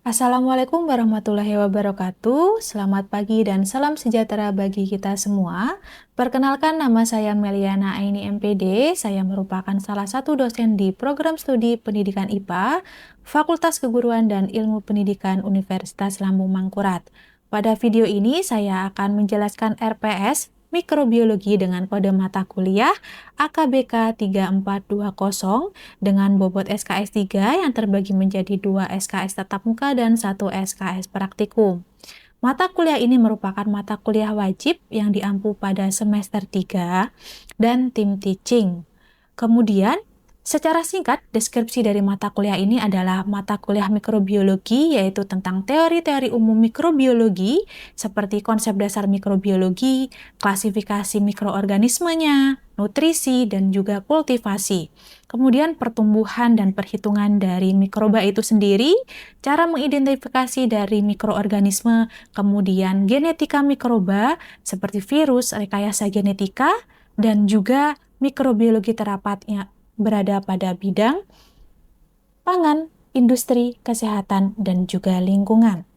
Assalamualaikum warahmatullahi wabarakatuh. Selamat pagi dan salam sejahtera bagi kita semua. Perkenalkan, nama saya Meliana Aini MPD. Saya merupakan salah satu dosen di program studi Pendidikan IPA, Fakultas Keguruan dan Ilmu Pendidikan Universitas Lambung Mangkurat. Pada video ini saya akan menjelaskan RPS Mikrobiologi dengan kode mata kuliah AKBK 3420 dengan bobot SKS 3 yang terbagi menjadi 2 SKS tatap muka dan 1 SKS praktikum. Mata kuliah ini merupakan mata kuliah wajib yang diampu pada semester 3 dan tim teaching. Kemudian, secara singkat, deskripsi dari mata kuliah ini adalah mata kuliah mikrobiologi, yaitu tentang teori-teori umum mikrobiologi, seperti konsep dasar mikrobiologi, klasifikasi mikroorganismenya, nutrisi, dan juga kultivasi. Kemudian pertumbuhan dan perhitungan dari mikroba itu sendiri, cara mengidentifikasi dari mikroorganisme, kemudian genetika mikroba, seperti virus, rekayasa genetika, dan juga mikrobiologi terapat yang berada pada bidang pangan, industri, kesehatan, dan juga lingkungan.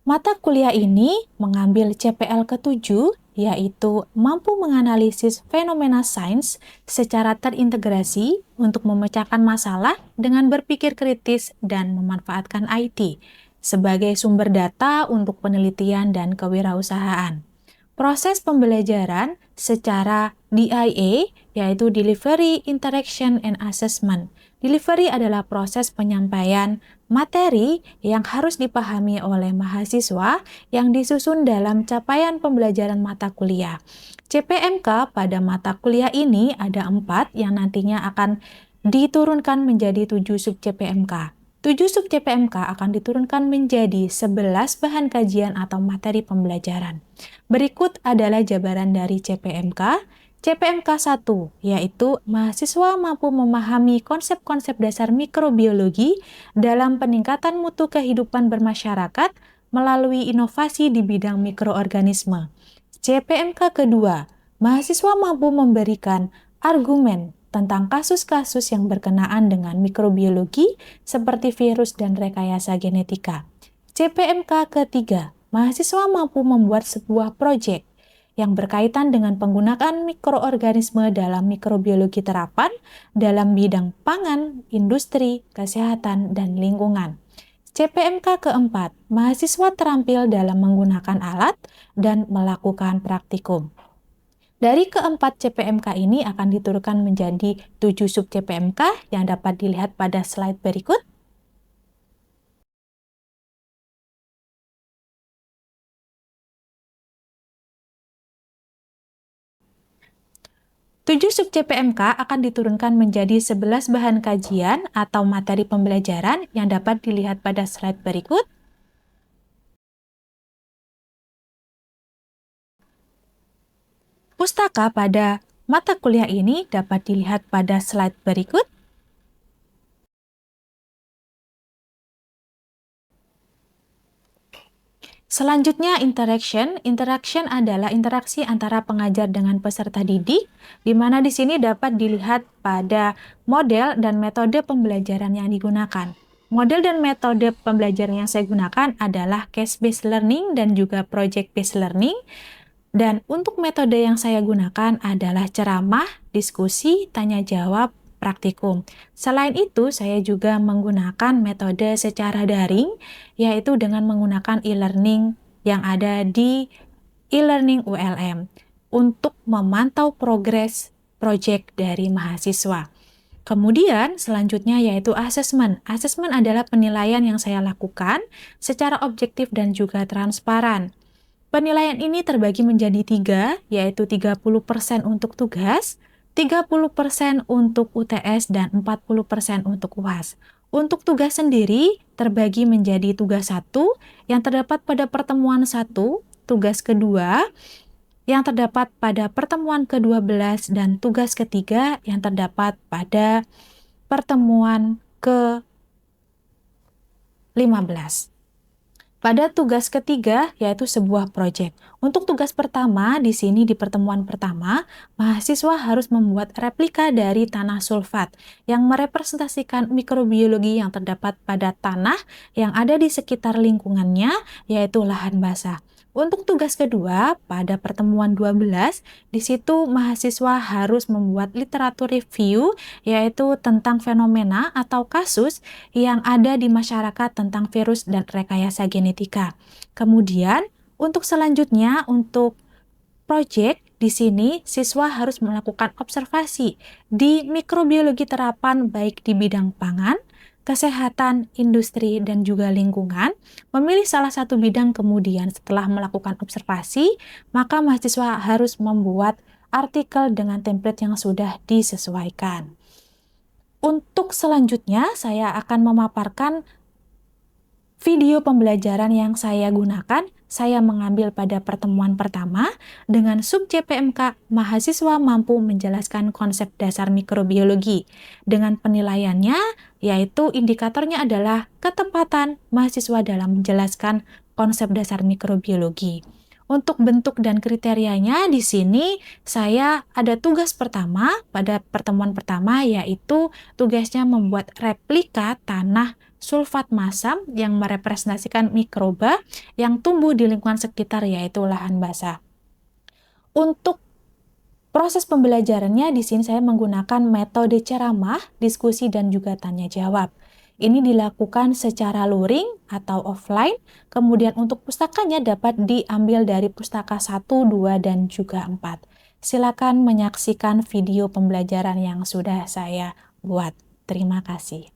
Mata kuliah ini mengambil CPL ke-7, yaitu mampu menganalisis fenomena sains secara terintegrasi untuk memecahkan masalah dengan berpikir kritis dan memanfaatkan IT sebagai sumber data untuk penelitian dan kewirausahaan. Proses pembelajaran secara DIA, yaitu Delivery, Interaction, and Assessment. Delivery adalah proses penyampaian materi yang harus dipahami oleh mahasiswa yang disusun dalam capaian pembelajaran mata kuliah. CPMK pada mata kuliah ini ada 4 yang nantinya akan diturunkan menjadi 7 sub CPMK. 7 sub CPMK akan diturunkan menjadi 11 bahan kajian atau materi pembelajaran. Berikut adalah jabaran dari CPMK. CPMK 1, yaitu mahasiswa mampu memahami konsep-konsep dasar mikrobiologi dalam peningkatan mutu kehidupan bermasyarakat melalui inovasi di bidang mikroorganisme. CPMK kedua, mahasiswa mampu memberikan argumen tentang kasus-kasus yang berkenaan dengan mikrobiologi seperti virus dan rekayasa genetika. CPMK ketiga, mahasiswa mampu membuat sebuah proyek yang berkaitan dengan penggunaan mikroorganisme dalam mikrobiologi terapan dalam bidang pangan, industri, kesehatan, dan lingkungan. CPMK keempat, mahasiswa terampil dalam menggunakan alat dan melakukan praktikum. Dari keempat CPMK ini akan diturunkan menjadi 7 sub CPMK yang dapat dilihat pada slide berikut. Tujuh sub CPMK akan diturunkan menjadi 11 bahan kajian atau materi pembelajaran yang dapat dilihat pada slide berikut. Pustaka pada mata kuliah ini dapat dilihat pada slide berikut. Selanjutnya, interaction. Interaction adalah interaksi antara pengajar dengan peserta didik, di mana di sini dapat dilihat pada model dan metode pembelajaran yang digunakan. Model dan metode pembelajaran yang saya gunakan adalah case-based learning dan juga project-based learning. Dan untuk metode yang saya gunakan adalah ceramah, diskusi, tanya jawab, praktikum. Selain itu, saya juga menggunakan metode secara daring, yaitu dengan menggunakan e-learning yang ada di e-learning ULM untuk memantau progres proyek dari mahasiswa. Kemudian selanjutnya yaitu asesmen. Asesmen adalah penilaian yang saya lakukan secara objektif dan juga transparan. Penilaian ini terbagi menjadi 3, yaitu 30% untuk tugas, 30% untuk UTS, dan 40% untuk UAS. Untuk tugas sendiri terbagi menjadi tugas 1 yang terdapat pada pertemuan 1, tugas kedua yang terdapat pada pertemuan ke-12, dan tugas ketiga yang terdapat pada pertemuan ke-15. pada tugas ketiga, yaitu sebuah proyek. Untuk tugas pertama, di sini di pertemuan pertama, mahasiswa harus membuat replika dari tanah sulfat yang merepresentasikan mikrobiologi yang terdapat pada tanah yang ada di sekitar lingkungannya, yaitu lahan basah. Untuk tugas kedua, pada pertemuan 12, di situ mahasiswa harus membuat literatur review, yaitu tentang fenomena atau kasus yang ada di masyarakat tentang virus dan rekayasa genetika. Kemudian, untuk selanjutnya, untuk proyek, di sini siswa harus melakukan observasi di mikrobiologi terapan baik di bidang pangan, kesehatan, industri, dan juga lingkungan. Memilih salah satu bidang, kemudian setelah melakukan observasi, maka mahasiswa harus membuat artikel dengan template yang sudah disesuaikan. Untuk selanjutnya, saya akan memaparkan video pembelajaran yang saya gunakan. Saya mengambil pada pertemuan pertama dengan sub CPMK mahasiswa mampu menjelaskan konsep dasar mikrobiologi. Dengan penilaiannya, yaitu indikatornya adalah ketepatan mahasiswa dalam menjelaskan konsep dasar mikrobiologi. Untuk bentuk dan kriterianya di sini saya ada tugas pertama pada pertemuan pertama, yaitu tugasnya membuat replika tanah sulfat masam yang merepresentasikan mikroba yang tumbuh di lingkungan sekitar, yaitu lahan basah. Untuk proses pembelajarannya di sini saya menggunakan metode ceramah, diskusi, dan juga tanya jawab. Ini dilakukan secara luring atau offline, kemudian untuk pustakanya dapat diambil dari pustaka 1, 2, dan juga 4. Silakan menyaksikan video pembelajaran yang sudah saya buat. Terima kasih.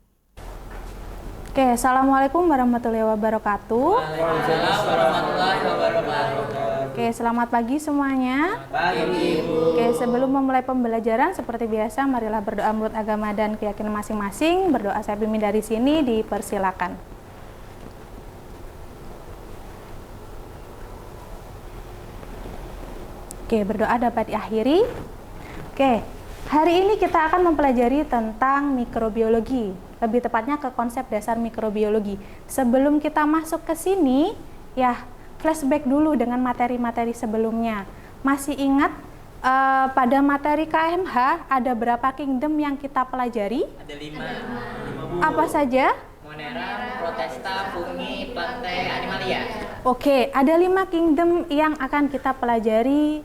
Oke, Assalamualaikum warahmatullahi wabarakatuh. Waalaikumsalam warahmatullahi wabarakatuh. Oke, selamat pagi semuanya. Pagi, Ibu. Oke, sebelum memulai pembelajaran, seperti biasa, marilah berdoa menurut agama dan keyakinan masing-masing. Berdoa saya pimpin dari sini, dipersilakan. Oke, berdoa dapat diakhiri. Oke, hari ini kita akan mempelajari tentang mikrobiologi. Lebih tepatnya ke konsep dasar mikrobiologi. Sebelum kita masuk ke sini, ya flashback dulu dengan materi-materi sebelumnya. Masih ingat pada materi KMH ada berapa kingdom yang kita pelajari? Ada 5. Apa saja? Monera, Protesta, Fungi, Plantae, Animalia. Oke, ada 5 kingdom yang akan kita pelajari,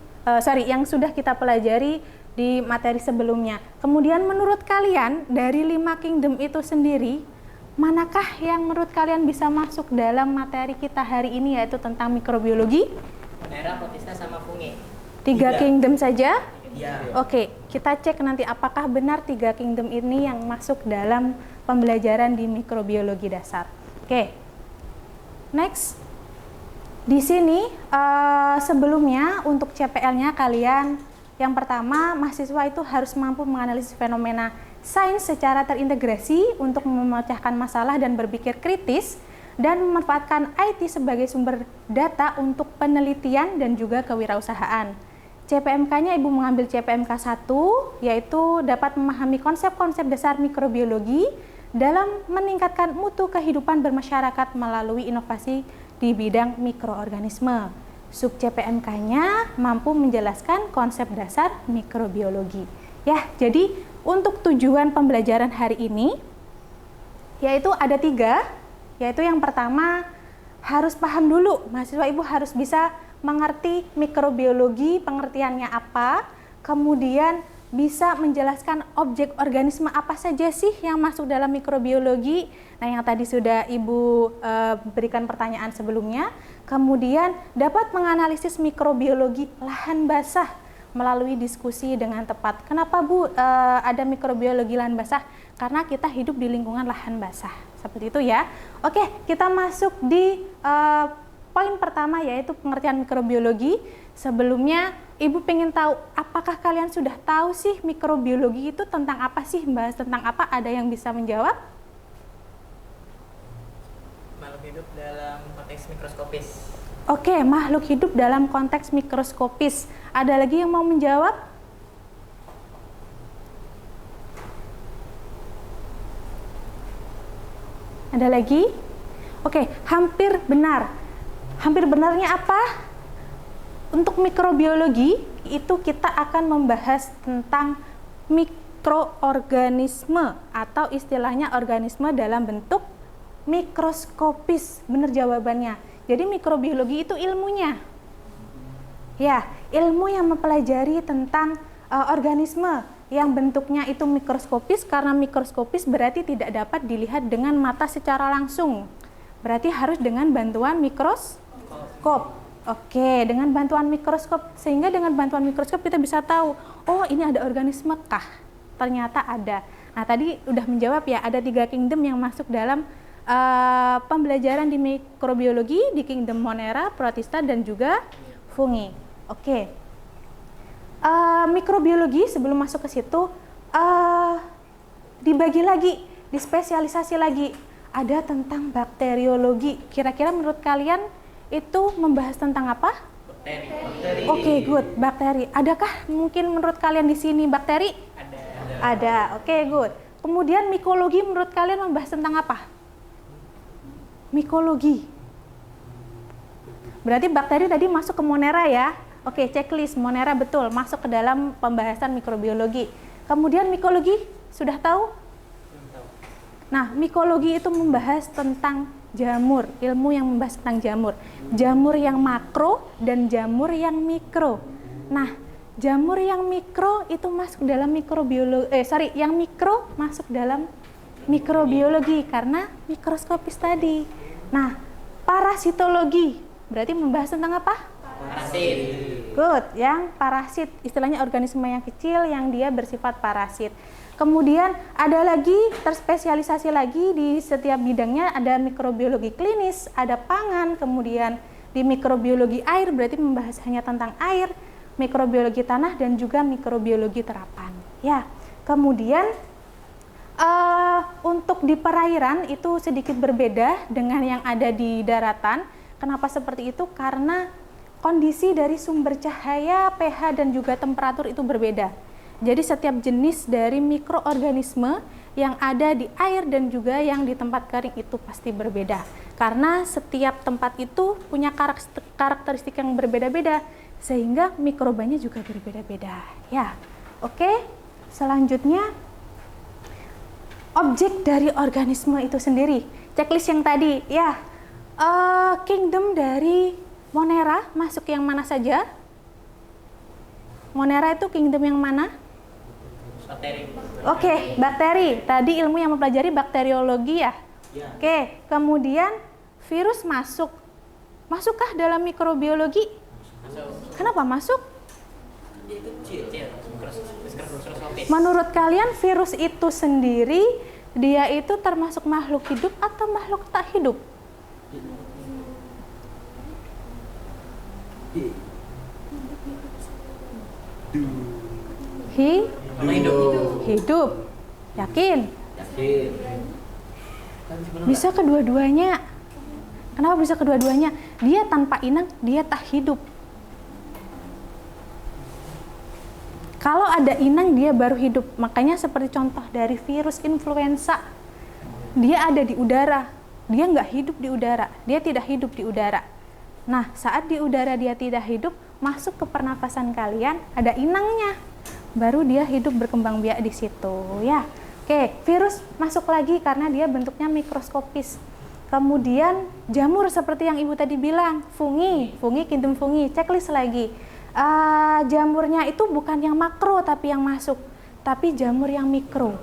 yang sudah kita pelajari di materi sebelumnya. Kemudian menurut kalian dari 5 kingdom itu sendiri, manakah yang menurut kalian bisa masuk dalam materi kita hari ini, yaitu tentang mikrobiologi? Monera, Protesta, sama Fungi. 3 kingdom saja? Iya. Oke, kita cek nanti apakah benar 3 kingdom ini yang masuk dalam pembelajaran di mikrobiologi dasar. Oke, next. Di sini sebelumnya untuk CPL-nya kalian, yang pertama, mahasiswa itu harus mampu menganalisis fenomena sains secara terintegrasi untuk memecahkan masalah dan berpikir kritis, dan memanfaatkan IT sebagai sumber data untuk penelitian dan juga kewirausahaan. CPMK-nya Ibu mengambil CPMK 1, yaitu dapat memahami konsep-konsep dasar mikrobiologi dalam meningkatkan mutu kehidupan bermasyarakat melalui inovasi di bidang mikroorganisme. Sub CPMK-nya mampu menjelaskan konsep dasar mikrobiologi. Ya, jadi untuk tujuan pembelajaran hari ini, yaitu ada 3, yaitu yang pertama harus paham dulu, mahasiswa Ibu harus bisa mengerti mikrobiologi, pengertiannya apa, kemudian bisa menjelaskan objek organisme apa saja sih yang masuk dalam mikrobiologi. Nah, yang tadi sudah Ibu berikan pertanyaan sebelumnya. Kemudian dapat menganalisis mikrobiologi lahan basah melalui diskusi dengan tepat. Kenapa Bu ada mikrobiologi lahan basah? Karena kita hidup di lingkungan lahan basah. Seperti itu ya. Oke, kita masuk di poin pertama, yaitu pengertian mikrobiologi. Sebelumnya Ibu pengen tahu, apakah kalian sudah tahu sih mikrobiologi itu tentang apa sih? Bahas tentang apa? Ada yang bisa menjawab? Makhluk hidup dalam konteks mikroskopis. Oke, makhluk hidup dalam konteks mikroskopis. Ada lagi yang mau menjawab? Ada lagi? Oke, hampir benar. Hampir benarnya apa? Untuk mikrobiologi itu kita akan membahas tentang mikroorganisme atau istilahnya organisme dalam bentuk mikroskopis. Benar jawabannya. Jadi mikrobiologi itu ilmunya. Ya, ilmu yang mempelajari tentang organisme yang bentuknya itu mikroskopis. Karena mikroskopis berarti tidak dapat dilihat dengan mata secara langsung. Berarti harus dengan bantuan mikroskop. Oke, dengan bantuan mikroskop, sehingga dengan bantuan mikroskop kita bisa tahu, oh ini ada organisme kah? Ternyata ada. Nah tadi udah menjawab ya, ada 3 kingdom yang masuk dalam pembelajaran di mikrobiologi, di kingdom Monera, Protista, dan juga Fungi. Oke, mikrobiologi sebelum masuk ke situ dibagi lagi, dispesialisasi lagi. Ada tentang bakteriologi. Kira-kira menurut kalian itu membahas tentang apa? Bakteri. Oke, good. Bakteri. Adakah mungkin menurut kalian di sini bakteri? Ada. Oke, good. Kemudian mikologi menurut kalian membahas tentang apa? Mikologi. Berarti bakteri tadi masuk ke Monera ya? Oke, checklist Monera betul masuk ke dalam pembahasan mikrobiologi. Kemudian mikologi sudah tahu? Nah, mikologi itu membahas tentang jamur, ilmu yang membahas tentang jamur. Jamur yang makro dan jamur yang mikro. Nah, jamur yang mikro itu masuk dalam mikrobiologi, yang mikro masuk dalam mikrobiologi karena mikroskopis tadi. Nah, parasitologi berarti membahas tentang apa? Parasit. Good, yang parasit, istilahnya organisme yang kecil yang dia bersifat parasit. Kemudian ada lagi terspesialisasi lagi di setiap bidangnya, ada mikrobiologi klinis, ada pangan, kemudian di mikrobiologi air berarti membahas hanya tentang air, mikrobiologi tanah dan juga mikrobiologi terapan. Ya, kemudian untuk di perairan itu sedikit berbeda dengan yang ada di daratan. Kenapa seperti itu? Karena kondisi dari sumber cahaya, pH dan juga temperatur itu berbeda. Jadi setiap jenis dari mikroorganisme yang ada di air dan juga yang di tempat kering itu pasti berbeda. Karena setiap tempat itu punya karakteristik yang berbeda-beda, sehingga mikrobanya juga berbeda-beda. Ya, oke. Selanjutnya, objek dari organisme itu sendiri. Checklist yang tadi, ya. Kingdom dari Monera masuk yang mana saja? Monera itu kingdom yang mana? Bakteri. Oke, bakteri. Tadi ilmu yang mempelajari bakteriologi ya? Oke, kemudian virus masuk. Masukkah dalam mikrobiologi? Masuk. Kenapa masuk? Dia itu kecil. Mikroskopis. Menurut kalian virus itu sendiri, dia itu termasuk makhluk hidup atau makhluk tak hidup? Hidup. Yakin? Bisa kedua-duanya. Kenapa bisa kedua-duanya? Dia tanpa inang, dia tak hidup. Kalau ada inang, dia baru hidup. Makanya seperti contoh dari virus influenza. Dia ada di udara. Dia nggak hidup di udara. Dia tidak hidup di udara. Nah, saat di udara dia tidak hidup, masuk ke pernafasan kalian, ada inangnya. Baru dia hidup berkembang biak di situ, ya. Oke, virus masuk lagi karena dia bentuknya mikroskopis. Kemudian jamur seperti yang Ibu tadi bilang, fungi, kingdom fungi, checklist lagi. Jamurnya itu bukan yang makro tapi yang masuk, tapi jamur yang mikro.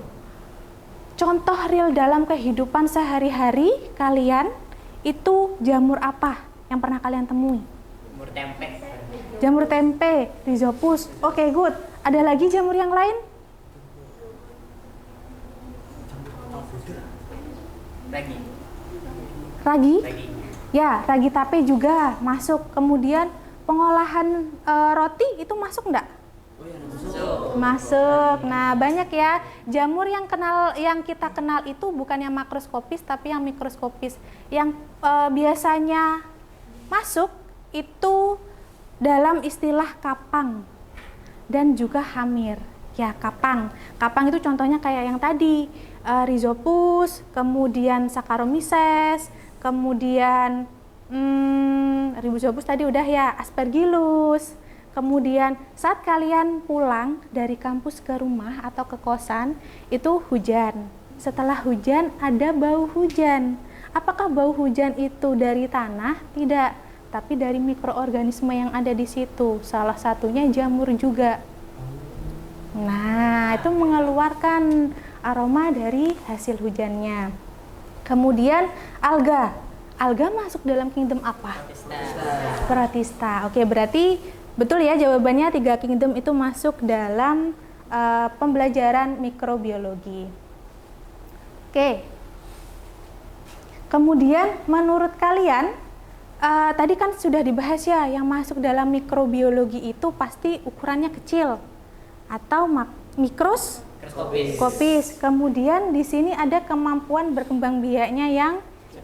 Contoh real dalam kehidupan sehari-hari kalian itu jamur apa yang pernah kalian temui? Jamur tempe. Jamur tempe, rhizopus. Oke, good. Ada lagi jamur yang lain? Ragi? Ya, ragi tape juga masuk. Kemudian pengolahan roti itu masuk enggak? Masuk. Nah, banyak ya jamur yang kita kenal itu bukan yang makroskopis tapi yang mikroskopis. Yang biasanya masuk itu dalam istilah kapang dan juga hamir. Ya, kapang. Kapang itu contohnya kayak yang tadi, rhizopus, kemudian Saccharomyces, Kemudian Rhizopus tadi udah ya, Aspergillus. Kemudian saat kalian pulang dari kampus ke rumah atau ke kosan, itu hujan. Setelah hujan ada bau hujan. Apakah bau hujan itu dari tanah? Tidak, tapi dari mikroorganisme yang ada di situ. Salah satunya jamur juga. Nah, itu mengeluarkan aroma dari hasil hujannya. Kemudian alga. Alga masuk dalam kingdom apa? Protista. Oke, berarti betul ya jawabannya, 3 kingdom itu masuk dalam pembelajaran mikrobiologi. Oke. Kemudian menurut kalian, tadi kan sudah dibahas ya, yang masuk dalam mikrobiologi itu pasti ukurannya kecil atau mikroskopis. Kemudian di sini ada kemampuan berkembang biaknya yang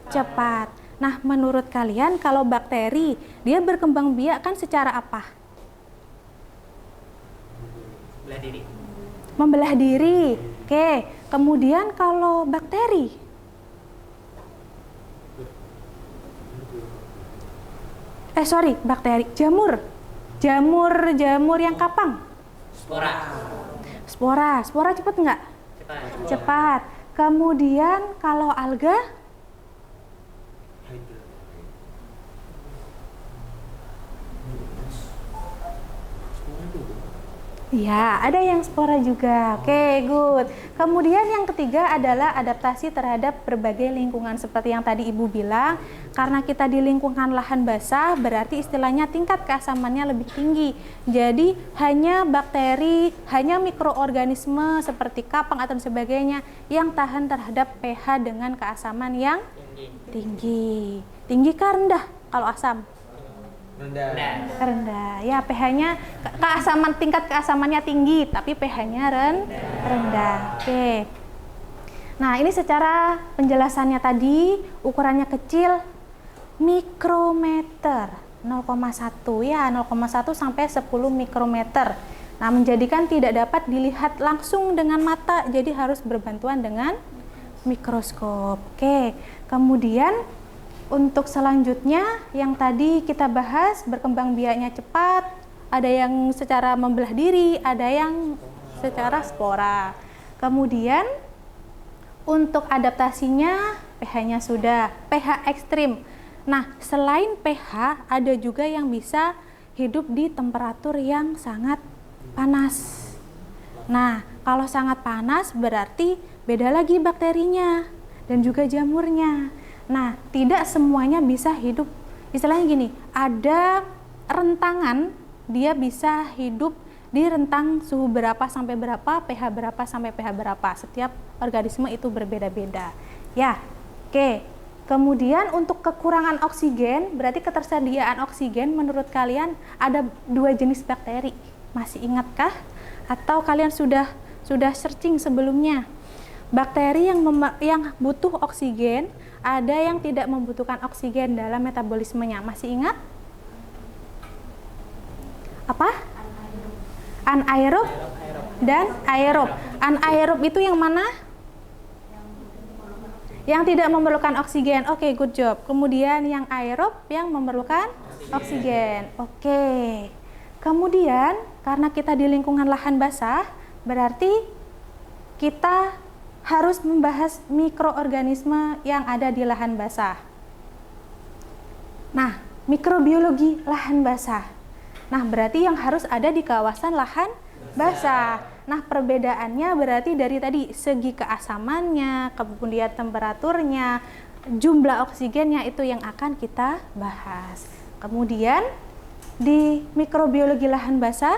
cepat. Nah, menurut kalian kalau bakteri, dia berkembang biak kan secara apa? Belah diri. Membelah diri. Oke. Kemudian kalau bakteri, jamur yang kapang. Spora cepat nggak? Cepat. Kemudian kalau alga, ya, ada yang spora juga. Oke, good. Kemudian yang ketiga adalah adaptasi terhadap berbagai lingkungan. Seperti yang tadi Ibu bilang, karena kita di lingkungan lahan basah, berarti istilahnya tingkat keasamannya lebih tinggi. Jadi, hanya bakteri, hanya mikroorganisme seperti kapang atau sebagainya yang tahan terhadap pH dengan keasaman yang tinggi. Tinggi kah rendah kalau asam? Rendah. Ya, pH-nya tingkat keasamannya tinggi, tapi pH-nya rendah. Oke. Nah, ini secara penjelasannya tadi, ukurannya kecil, mikrometer 0,1 ya, 0,1 sampai 10 mikrometer. Nah, menjadikan tidak dapat dilihat langsung dengan mata, jadi harus berbantuan dengan mikroskop. Oke. Kemudian untuk selanjutnya yang tadi kita bahas, berkembang biaknya cepat, ada yang secara membelah diri, ada yang secara spora. Kemudian untuk adaptasinya, pH-nya sudah, pH ekstrim. Nah, selain pH, ada juga yang bisa hidup di temperatur yang sangat panas. Nah, kalau sangat panas berarti beda lagi bakterinya dan juga jamurnya. Nah, tidak semuanya bisa hidup, istilahnya gini, ada rentangan, dia bisa hidup di rentang suhu berapa sampai berapa, pH berapa sampai pH berapa. Setiap organisme itu berbeda-beda. Ya, oke. Kemudian untuk kekurangan oksigen, berarti ketersediaan oksigen menurut kalian ada 2 jenis bakteri. Masih ingatkah? Atau kalian sudah searching sebelumnya? Bakteri yang butuh oksigen, ada yang tidak membutuhkan oksigen dalam metabolismenya. Masih ingat? Apa? Anaerob dan aerob. Anaerob itu yang mana? Yang tidak memerlukan oksigen. Oke, good job. Kemudian yang aerob yang memerlukan oksigen. Oke. Kemudian karena kita di lingkungan lahan basah, berarti kita harus membahas mikroorganisme yang ada di lahan basah. Nah, mikrobiologi lahan basah. Nah, berarti yang harus ada di kawasan lahan basah. Nah, perbedaannya berarti dari tadi segi keasamannya, kemudian temperaturnya, jumlah oksigennya itu yang akan kita bahas. Kemudian di mikrobiologi lahan basah,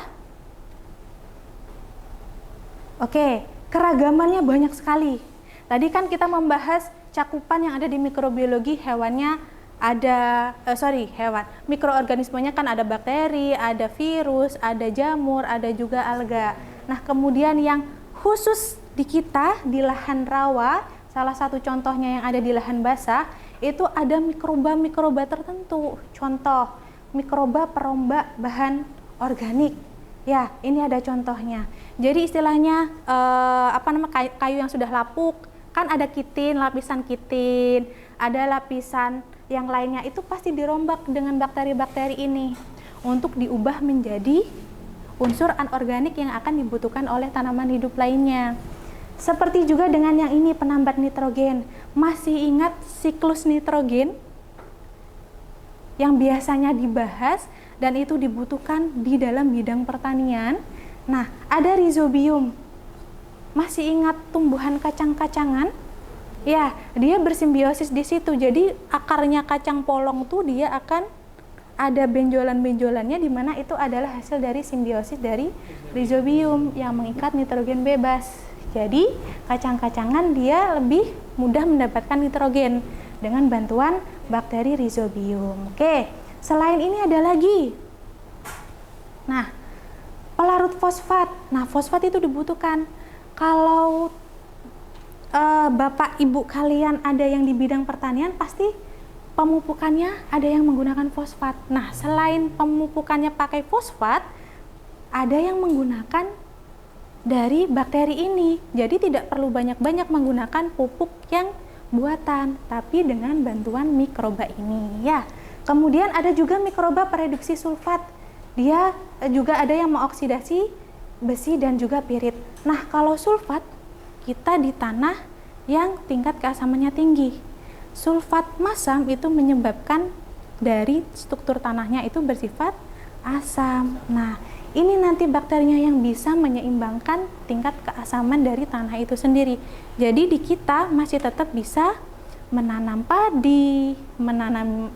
oke, keragamannya banyak sekali. Tadi kan kita membahas cakupan yang ada di mikrobiologi hewannya ada, mikroorganismenya kan ada bakteri, ada virus, ada jamur, ada juga alga. Nah, kemudian yang khusus di kita di lahan rawa, salah satu contohnya yang ada di lahan basah, itu ada mikroba tertentu. Contoh, mikroba peromba bahan organik. Ya, ini ada contohnya. Jadi istilahnya kayu yang sudah lapuk, kan ada kitin, lapisan kitin, ada lapisan yang lainnya, itu pasti dirombak dengan bakteri-bakteri ini untuk diubah menjadi unsur anorganik yang akan dibutuhkan oleh tanaman hidup lainnya. Seperti juga dengan yang ini, penambat nitrogen. Masih ingat siklus nitrogen yang biasanya dibahas dan itu dibutuhkan di dalam bidang pertanian? Nah, ada rhizobium. Masih ingat tumbuhan kacang-kacangan? Ya, dia bersimbiosis di situ. Jadi akarnya kacang polong tuh dia akan ada benjolan-benjolannya, di mana itu adalah hasil dari simbiosis dari rhizobium yang mengikat nitrogen bebas. Jadi kacang-kacangan dia lebih mudah mendapatkan nitrogen dengan bantuan bakteri rhizobium. Oke, selain ini ada lagi. Nah, pelarut fosfat. Nah, fosfat itu dibutuhkan. Kalau Bapak Ibu kalian ada yang di bidang pertanian, pasti pemupukannya ada yang menggunakan fosfat. Nah, selain pemupukannya pakai fosfat, ada yang menggunakan dari bakteri ini. Jadi tidak perlu banyak-banyak menggunakan pupuk yang buatan, tapi dengan bantuan mikroba ini ya. Kemudian ada juga mikroba pereduksi sulfat. Dia juga ada yang mengoksidasi besi dan juga pirit. Nah, kalau sulfat kita di tanah yang tingkat keasamannya tinggi. Sulfat masam itu menyebabkan dari struktur tanahnya itu bersifat asam. Nah, ini nanti bakterinya yang bisa menyeimbangkan tingkat keasaman dari tanah itu sendiri. Jadi di kita masih tetap bisa menanam padi, menanam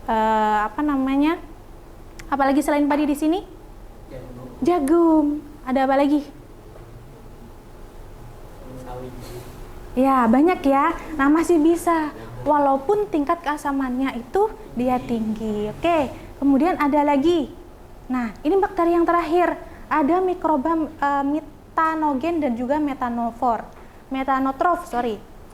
apalagi selain padi di sini? Jagung. Ada apa lagi? Sawi. Ya, banyak ya. Nah, masih bisa. Walaupun tingkat keasamannya itu dia tinggi. Oke, kemudian ada lagi. Nah, ini bakteri yang terakhir. Ada mikroba metanogen dan juga metanotrof.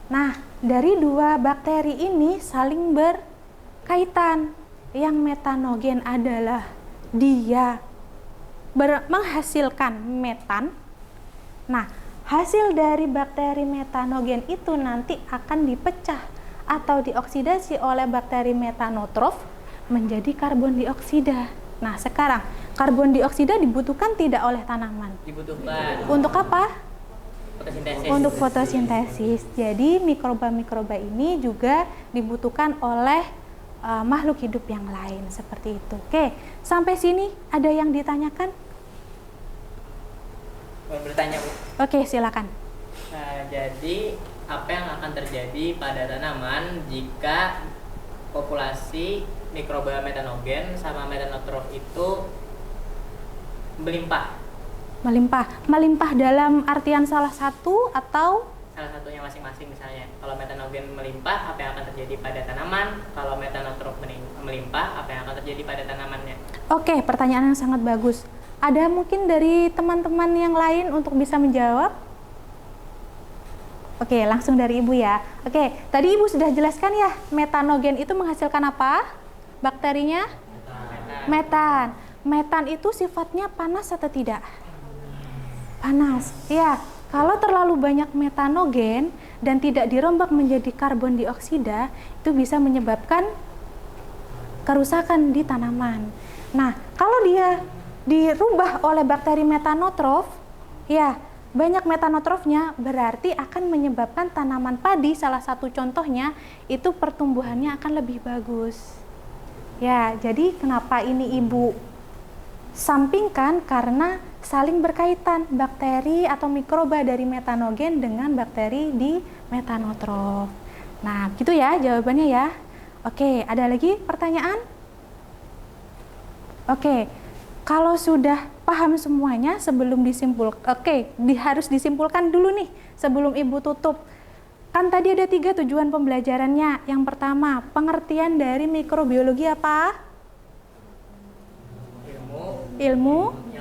Nah, dari dua bakteri ini saling berkaitan. Yang metanogen adalah dia menghasilkan metan. Nah, hasil dari bakteri metanogen itu nanti akan dipecah atau dioksidasi oleh bakteri metanotrof menjadi karbon dioksida. Nah, sekarang karbon dioksida dibutuhkan tidak oleh tanaman? Dibutuhkan. Untuk apa? Fotosintesis. Untuk fotosintesis. Jadi mikroba-mikroba ini juga dibutuhkan oleh makhluk hidup yang lain seperti itu. Oke, sampai sini ada yang ditanyakan? Mau bertanya, Bu? Oke, silakan. Nah, jadi apa yang akan terjadi pada tanaman jika populasi mikroba metanogen sama metanotrof itu melimpah? Melimpah dalam artian salah satu atau Salah satunya masing-masing misalnya. Kalau metanogen melimpah, apa yang akan terjadi pada tanaman? Kalau metanotrof melimpah, apa yang akan terjadi pada tanamannya? Oke, pertanyaan yang sangat bagus. Ada mungkin dari teman-teman yang lain untuk bisa menjawab? Oke, langsung dari Ibu ya. Oke, tadi Ibu sudah jelaskan ya, metanogen itu menghasilkan apa? Bakterinya? Metan. Metan itu sifatnya panas atau tidak? Panas. Ya, kalau terlalu banyak metanogen dan tidak dirombak menjadi karbon dioksida, itu bisa menyebabkan kerusakan di tanaman. Nah, kalau dia dirubah oleh bakteri metanotrof, ya, banyak metanotrofnya, berarti akan menyebabkan tanaman padi, salah satu contohnya, itu pertumbuhannya akan lebih bagus. Ya, jadi kenapa ini Ibu sampingkan? Karena saling berkaitan bakteri atau mikroba dari metanogen dengan bakteri di metanotrof. Nah, gitu ya jawabannya ya. Oke, ada lagi pertanyaan? Oke, kalau sudah paham semuanya sebelum harus disimpulkan dulu nih sebelum Ibu tutup. Kan tadi ada 3 tujuan pembelajarannya. Yang pertama, pengertian dari mikrobiologi apa? Ilmu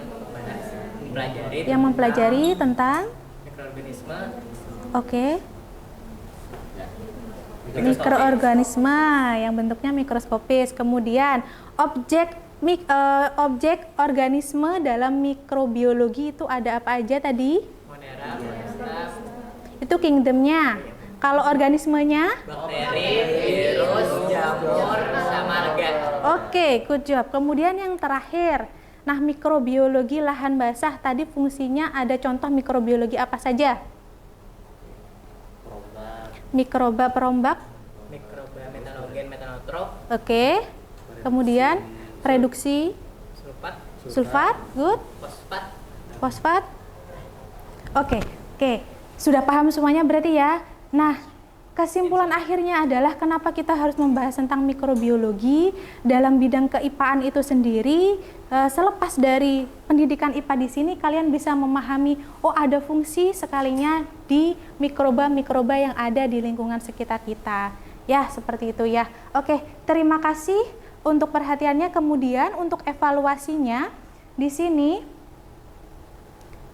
yang mempelajari tentang mikroorganisme. Oke. Mikroorganisme yang bentuknya mikroskopis. Kemudian objek organisme dalam mikrobiologi itu ada apa aja tadi? Monera, Monera. Itu kingdomnya. Kalau organismenya? Bakteri, virus, Oke, good job. Kemudian yang terakhir, nah mikrobiologi lahan basah tadi fungsinya ada contoh mikrobiologi apa saja? Mikroba perombak. Mikroba metanogen, metanotrof. Oke. Kemudian reduksi sulfat, good. Fosfat. Oke. Sudah paham semuanya berarti ya. Nah, kesimpulan akhirnya adalah kenapa kita harus membahas tentang mikrobiologi dalam bidang keIPA-an itu sendiri. Selepas dari pendidikan IPA di sini, kalian bisa memahami, oh ada fungsi sekalinya di mikroba-mikroba yang ada di lingkungan sekitar kita. Ya, seperti itu ya. Oke, terima kasih untuk perhatiannya. Kemudian untuk evaluasinya di sini.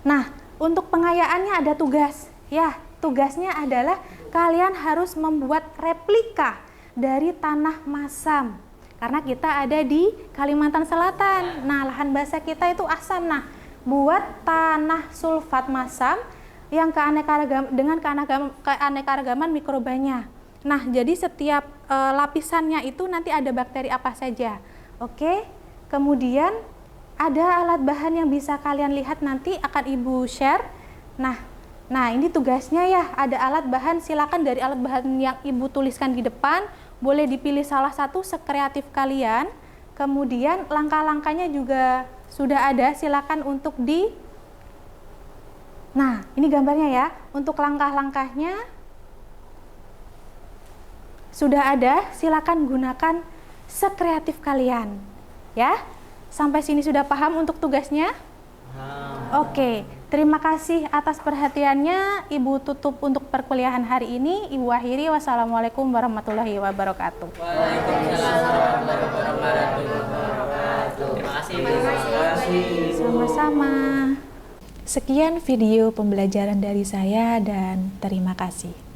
Nah, untuk pengayaannya ada tugas. Ya, tugasnya adalah kalian harus membuat replika dari tanah masam. Karena kita ada di Kalimantan Selatan. Nah, lahan basah kita itu asam. Nah, buat tanah sulfat masam yang dengan keanekaragaman mikrobanya. Nah, jadi setiap lapisannya itu nanti ada bakteri apa saja. Oke. Kemudian ada alat bahan yang bisa kalian lihat nanti akan Ibu share. Nah, ini tugasnya ya, ada alat bahan, silakan dari alat bahan yang Ibu tuliskan di depan, boleh dipilih salah satu sekreatif kalian. Kemudian langkah-langkahnya juga sudah ada, silakan untuk Nah, ini gambarnya ya, untuk langkah-langkahnya sudah ada, silakan gunakan sekreatif kalian. Ya, sampai sini sudah paham untuk tugasnya? Oke. Terima kasih atas perhatiannya. Ibu tutup untuk perkuliahan hari ini. Ibu akhiri. Wassalamualaikum warahmatullahi wabarakatuh. Waalaikumsalam warahmatullahi wabarakatuh. Terima kasih. Sama-sama. Sekian video pembelajaran dari saya dan terima kasih.